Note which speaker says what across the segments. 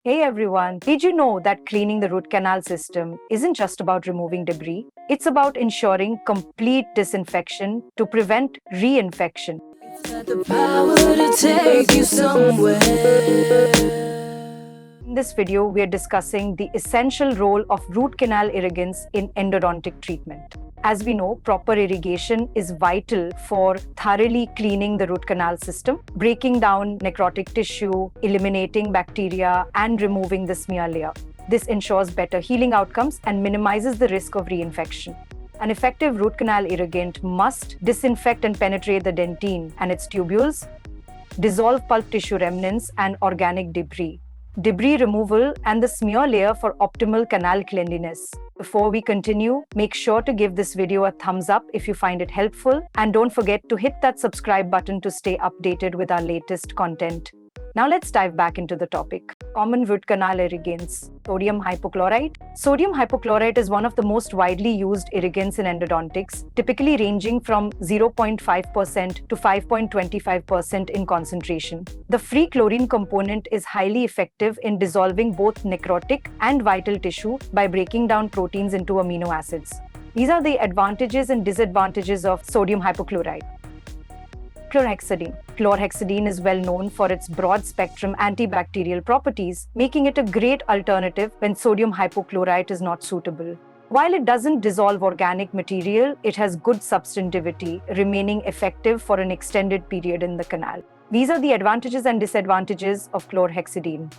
Speaker 1: Hey everyone, did you know that cleaning the root canal system isn't just about removing debris? It's about ensuring complete disinfection to prevent reinfection.
Speaker 2: Got the power to take you somewhere.
Speaker 1: In this video, we are discussing the essential role of root canal irrigants in endodontic treatment. As we know, proper irrigation is vital for thoroughly cleaning the root canal system, breaking down necrotic tissue, eliminating bacteria, and removing the smear layer. This ensures better healing outcomes and minimizes the risk of reinfection. An effective root canal irrigant must disinfect and penetrate the dentine and its tubules, dissolve pulp tissue remnants and organic debris removal, and the smear layer for optimal canal cleanliness. Before we continue, make sure to give this video a thumbs up if you find it helpful, and don't forget to hit that subscribe button to stay updated with our latest content. Now let's dive back into the topic. Common root canal irrigants. Sodium hypochlorite. Sodium hypochlorite is one of the most widely used irrigants in endodontics, typically ranging from 0.5% to 5.25% in concentration. The free chlorine component is highly effective in dissolving both necrotic and vital tissue by breaking down proteins into amino acids. These are the advantages and disadvantages of sodium hypochlorite. Chlorhexidine. Chlorhexidine is well known for its broad-spectrum antibacterial properties, making it a great alternative when sodium hypochlorite is not suitable. While it doesn't dissolve organic material, it has good substantivity, remaining effective for an extended period in the canal. These are the advantages and disadvantages of chlorhexidine.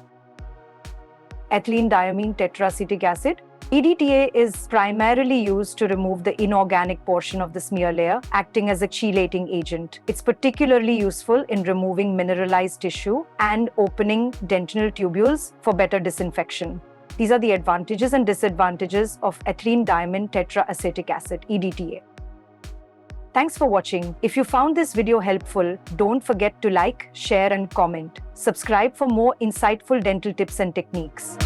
Speaker 1: Ethylene diamine tetraacetic acid. EDTA is primarily used to remove the inorganic portion of the smear layer, acting as a chelating agent. It's particularly useful in removing mineralized tissue and opening dentinal tubules for better disinfection. These are the advantages and disadvantages of ethylene diamine tetraacetic acid, EDTA. Thanks for watching. If you found this video helpful, don't forget to like, share, and comment. Subscribe for more insightful dental tips and techniques.